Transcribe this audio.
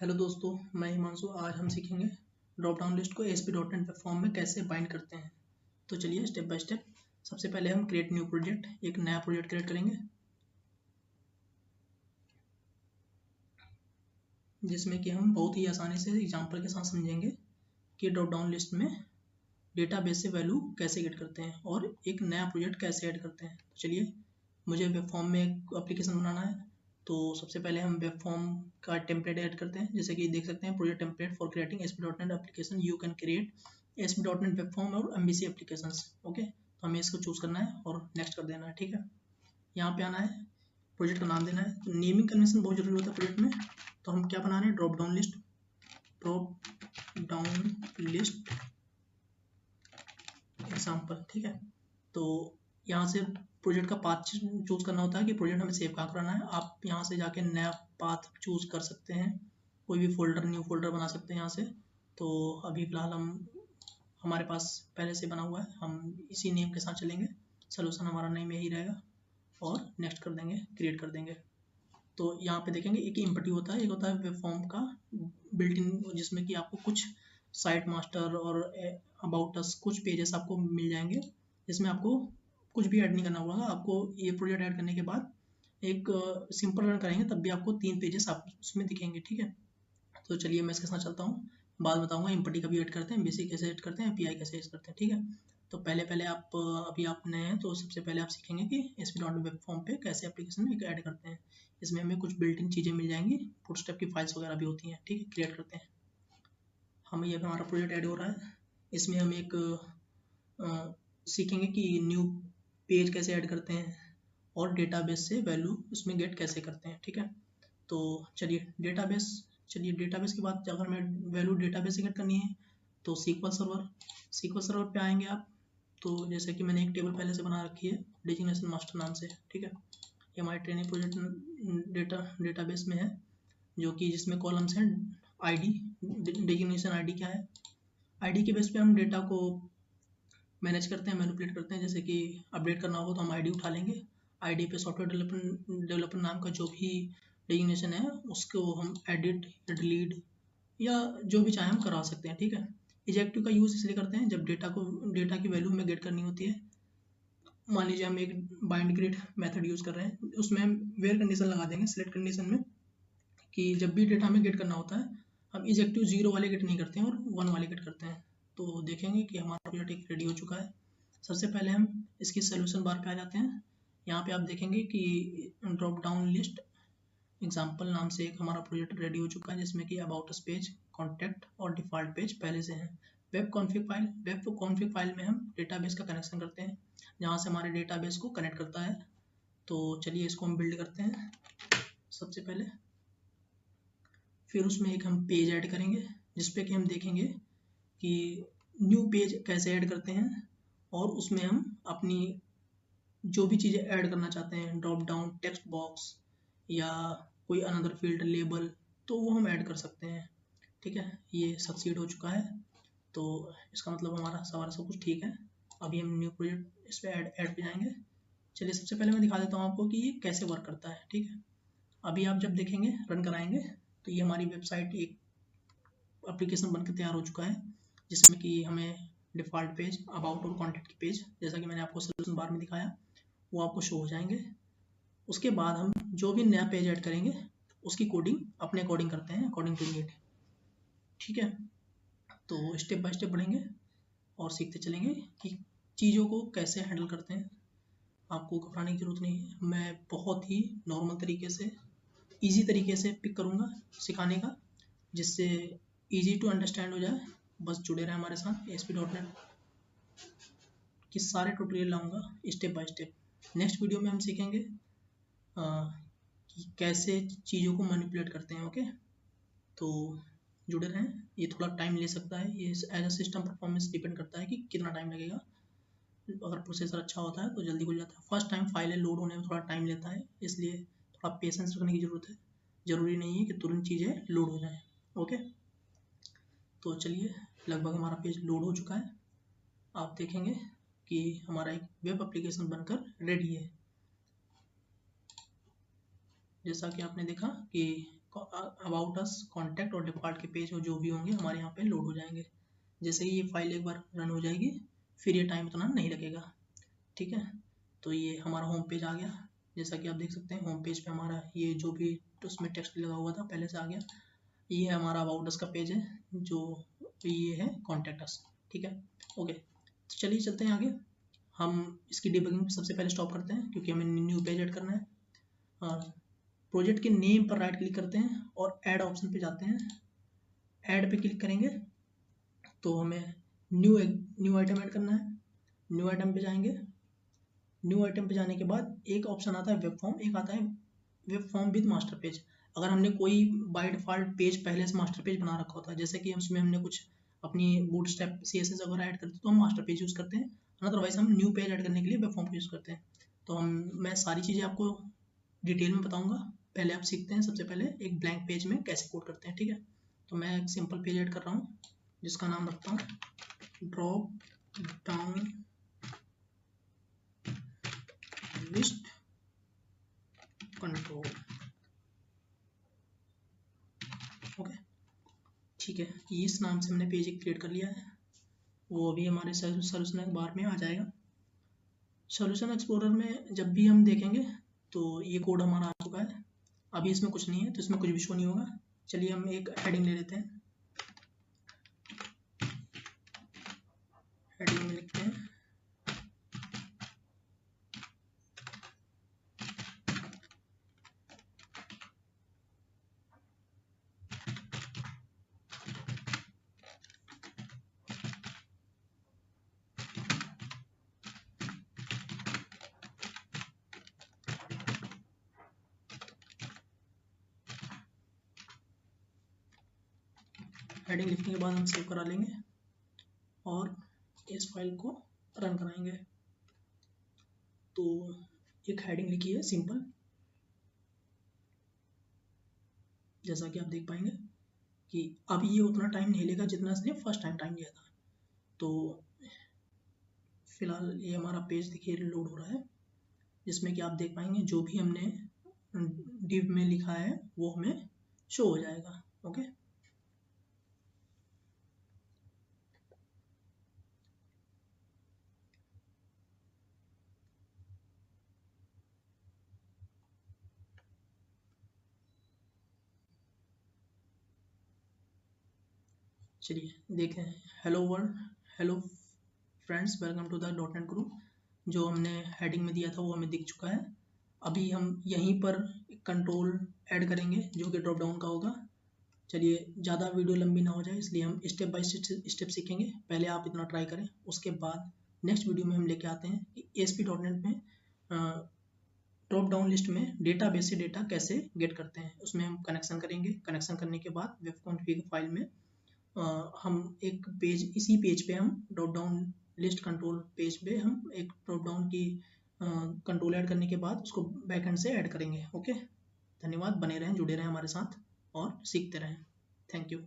Hello दोस्तों, मैं हिमांशु। आज हम सीखेंगे ड्रॉप डाउन लिस्ट को ASP.NET वेब फॉर्म में कैसे बाइंड करते हैं। तो चलिए स्टेप बाय स्टेप। सबसे पहले हम क्रिएट न्यू प्रोजेक्ट, एक नया प्रोजेक्ट क्रिएट करेंगे जिसमें कि हम बहुत ही आसानी से एग्जांपल के साथ समझेंगे कि ड्रॉप डाउन लिस्ट में डेटाबेस से वैल्यू कैसे गेट करते हैं और एक नया प्रोजेक्ट कैसे ऐड करते हैं। तो चलिए, मुझे वेब फॉर्म में एक एप्लीकेशन बनाना है। तो सबसे पहले हम वेब फॉर्म का टेम्पलेट ऐड करते हैं। जैसे कि देख सकते हैं, project template for creating ASP.NET application, you can create ASP.NET web form और MVC एप्लीकेशंस। ओके, तो हमें इसको चूज़ करना है और नेक्स्ट कर देना है। ठीक है, यहाँ पे आना है, प्रोजेक्ट का नाम देना है। तो नेमिंग कन्वेंशन बहुत जरूरी होता है प्रोजेक्ट में। तो हम क्या बना रहे हैं, ड्रॉप डाउन लिस्ट एग्जाम्पल। ठीक है, तो यहाँ से प्रोजेक्ट का पाथ चूज करना होता है कि प्रोजेक्ट हमें सेव कहाँ कराना है। आप यहाँ से जाके नया पाथ चूज कर सकते हैं, कोई भी फोल्डर, न्यू फोल्डर बना सकते हैं यहाँ से। तो अभी फिलहाल हमारे पास पहले से बना हुआ है, हम इसी नेम के साथ चलेंगे। सोल्यूशन हमारा नेम यही रहेगा और नेक्स्ट कर देंगे, क्रिएट कर देंगे। तो यहाँ पे देखेंगे एक एम्पटी होता है, एक होता है वेब फॉर्म का बिल्ट इन, जिसमें कि आपको कुछ साइट मास्टर और अबाउट अस कुछ पेजेस आपको मिल जाएंगे, जिसमें आपको कुछ भी ऐड नहीं करना होगा। आपको ये प्रोजेक्ट ऐड करने के बाद एक सिंपल रन करेंगे तब भी आपको 3 पेजेस आप उसमें दिखेंगे। ठीक है, तो चलिए मैं इसके साथ चलता हूँ, बाद बताऊंगा एम्पटी का भी ऐड करते हैं, बेसिक कैसे ऐड करते हैं, API कैसे ऐड करते हैं। ठीक है, तो पहले आप अभी आप नए हैं तो सबसे पहले आप सीखेंगे कि ASP.NET वेब फॉर्म पे कैसे एप्लीकेशन ऐड करते हैं। इसमें हमें कुछ बिल्ट इन चीज़ें मिल जाएंगी, फुटस्टेप की फाइल्स वगैरह भी होती हैं। ठीक है, क्रिएट करते हैं। हमें ये हमारा प्रोजेक्ट ऐड हो रहा है। इसमें हम एक सीखेंगे कि न्यू पेज कैसे ऐड करते हैं और डेटाबेस से वैल्यू उसमें गेट कैसे करते हैं। ठीक है, तो चलिए डेटाबेस की बात, अगर हमें वैल्यू डेटाबेस से गेट करनी है तो SQL सर्वर पे आएंगे आप। तो जैसे कि मैंने एक टेबल पहले से बना रखी है डेजिग्नेशन मास्टर नाम से। ठीक है, ये हमारे ट्रेनिंग प्रोजेक्ट डेटाबेस में है, जो कि जिसमें कॉलम्स हैं आईडी, डेजिग्नेशन आईडी क्या है, आईडी के बेस पे हम डेटा को मैनेज करते हैं, मैनिपुलेट करते हैं। जैसे कि अपडेट करना हो तो हम आईडी उठा लेंगे, आईडी पे सॉफ्टवेयर डेवलपर नाम का जो भी डेजिग्नेशन है उसको हम एडिट या डिलीट या जो भी चाहे हम करा सकते हैं। ठीक है, इजेक्टिव का यूज़ इसलिए करते हैं जब डेटा की वैल्यू हमें गेट करनी होती है। मान लीजिए हम एक बाइंड क्रिएट मेथड यूज़ कर रहे हैं, उसमें हम वेयर कंडीशन लगा देंगे सिलेक्ट कंडीशन में कि जब भी डेटा हमें गेट करना होता है हम इजेक्टिव 0 वाले गेट नहीं करते हैं और 1 वाले गेट करते हैं। तो देखेंगे कि हमारा प्रोजेक्ट एक रेडी हो चुका है। सबसे पहले हम इसकी सोल्यूशन बार पे आ जाते हैं। यहाँ पे आप देखेंगे कि ड्रॉप डाउन लिस्ट एग्जाम्पल नाम से एक हमारा प्रोजेक्ट रेडी हो चुका है, जिसमें कि अबाउट अस पेज, कॉन्टैक्ट और डिफ़ॉल्ट पेज पहले से हैं। वेब कॉन्फ़िग फाइल में हम डेटाबेस का कनेक्शन करते हैं, जहाँ से हमारे डेटाबेस को कनेक्ट करता है। तो चलिए इसको हम बिल्ड करते हैं सबसे पहले। फिर उसमें एक हम पेज ऐड करेंगे, जिसपे कि हम देखेंगे कि न्यू पेज कैसे ऐड करते हैं और उसमें हम अपनी जो भी चीज़ें ऐड करना चाहते हैं, ड्रॉप डाउन टेक्स्ट बॉक्स या कोई अनदर फील्ड लेबल, तो वो हम ऐड कर सकते हैं। ठीक है, ये सक्सीड हो चुका है, तो इसका मतलब हमारा सारा सब कुछ ठीक है। अभी हम न्यू प्रोजेक्ट इस पर ऐड पे जाएंगे। चलिए सबसे पहले मैं दिखा देता हूँ आपको कि ये कैसे वर्क करता है। ठीक है, अभी आप जब देखेंगे, रन कराएंगे, तो ये हमारी वेबसाइट एक एप्लीकेशन बनकर तैयार हो चुका है, जिसमें कि हमें डिफ़ॉल्ट पेज, अबाउट और कॉन्टैक्ट की पेज, जैसा कि मैंने आपको सोल्यूशन बार में दिखाया, वो आपको शो हो जाएंगे। उसके बाद हम जो भी नया पेज ऐड करेंगे उसकी कोडिंग अपने अकॉर्डिंग करते हैं, अकॉर्डिंग टू नीड। ठीक है, तो स्टेप बाय स्टेप बढ़ेंगे और सीखते चलेंगे कि चीज़ों को कैसे हैंडल करते हैं। आपको घबराने की ज़रूरत नहीं है, मैं बहुत ही नॉर्मल तरीके से, इजी तरीके से पिक करूँगा सिखाने का, जिससे इजी टू अंडरस्टैंड हो जाए। बस जुड़े रहें हमारे साथ। ASP.NET की सारे ट्यूटोरियल लाऊंगा step by step. Next video में हम सीखेंगे कि कैसे चीज़ों को मैनिपुलेट करते हैं। ओके, तो जुड़े रहें। ये थोड़ा टाइम ले सकता है, ये as a system performance depend करता है कि कितना टाइम लगेगा। अगर प्रोसेसर अच्छा होता है तो जल्दी खुल जाता है। फर्स्ट टाइम फाइलें लोड होने में थोड़ा टाइम लेता है, इसलिए थोड़ा पेशेंस रखने की ज़रूरत है। ज़रूरी नहीं है कि तुरंत चीज़ें लोड हो जाएँ। ओके, तो चलिए, लगभग हमारा पेज लोड हो चुका है। आप देखेंगे कि हमारा एक वेब एप्लीकेशन बनकर रेडी है। जैसा कि आपने देखा कि अबाउट अस, कॉन्टैक्ट और डिपार्ट के पेज जो भी होंगे हमारे यहाँ पे लोड हो जाएंगे। जैसे ही ये फाइल एक बार रन हो जाएगी फिर ये टाइम उतना नहीं लगेगा, ठीक है। तो ये हमारा होम पेज आ गया। जैसा कि आप देख सकते हैं होम पेज पे हमारा ये जो भी उसमें टेक्स्ट लगा हुआ था पहले से आ गया। ये हमारा अबाउट अस का पेज है, जो ये है कॉन्टैक्ट अस, ठीक है। ओके, तो चलिए चलते हैं आगे। हम इसकी डिबगिंग सबसे पहले स्टॉप करते हैं क्योंकि हमें न्यू पेज ऐड करना है। प्रोजेक्ट के नेम पर राइट क्लिक करते हैं और ऐड ऑप्शन पे जाते हैं। ऐड पे क्लिक करेंगे तो हमें न्यू आइटम ऐड करना है। न्यू आइटम पे जाएंगे। न्यू आइटम पे जाने के बाद एक ऑप्शन आता है वेब फॉर्म, एक आता है web form with master page. अगर हमने कोई बाय डिफॉल्ट पेज पहले से मास्टर पेज बना रखा होता है, जैसे कि उसमें हमने कुछ अपनी बूटस्ट्रैप CSS वगैरह ऐड करते हैं तो हम मास्टर पेज यूज़ करते हैं, अदरवाइज हम न्यू पेज ऐड करने के लिए वेब फॉर्म यूज़ करते हैं। तो मैं सारी चीज़ें आपको डिटेल में बताऊंगा। पहले आप सीखते हैं सबसे पहले एक ब्लैंक पेज में कैसे कोड करते हैं, ठीक है। तो मैं एक सिंपल पेज ऐड कर रहा हूँ जिसका नाम रखता हूँ drop down list control. Okay, ठीक है, इस नाम से हमने पेज एक क्रिएट कर लिया है। वो अभी हमारे सोल्यूशन बार में आ जाएगा। सोल्यूशन एक्सप्लोरर में जब भी हम देखेंगे तो ये कोड हमारा आ चुका है। अभी इसमें कुछ नहीं है तो इसमें कुछ भी शो नहीं होगा। चलिए हम एक हेडिंग ले लेते हैं। हेडिंग में लिखते हैं हेडिंग लिखने के बाद हम सेव करा लेंगे और इस फाइल को रन कराएंगे। तो एक हेडिंग लिखी है सिंपल, जैसा कि आप देख पाएंगे कि अब ये उतना टाइम नहीं लेगा जितना इसने फर्स्ट टाइम टाइम लिया था। तो फिलहाल ये हमारा पेज देखिए लोड हो रहा है, जिसमें कि आप देख पाएंगे जो भी हमने डिव में लिखा है वो हमें शो हो जाएगा। ओके, चलिए देखें। Hello world, hello friends, welcome to the .NET group. जो हमने हेडिंग में दिया था वो हमें दिख चुका है। अभी हम यहीं पर कंट्रोल ऐड करेंगे जो कि ड्रॉप डाउन का होगा। चलिए, ज़्यादा वीडियो लंबी ना हो जाए इसलिए हम स्टेप बाय स्टेप सीखेंगे। पहले आप इतना ट्राई करें, उसके बाद नेक्स्ट वीडियो में हम लेके आते हैं कि ASP.NET में ड्रॉप डाउन लिस्ट में डेटाबेस से डेटा कैसे गेट करते हैं। उसमें हम कनेक्शन करेंगे। कनेक्शन करने के बाद वेब कॉन्फ़िग फाइल में हम एक पेज, इसी पेज पे हम drop down list control page पे हम एक ड्रॉप डाउन की कंट्रोल ऐड करने के बाद उसको बैकएंड से ऐड करेंगे। ओके, धन्यवाद, बने रहें, जुड़े रहें हमारे साथ और सीखते रहें। Thank you.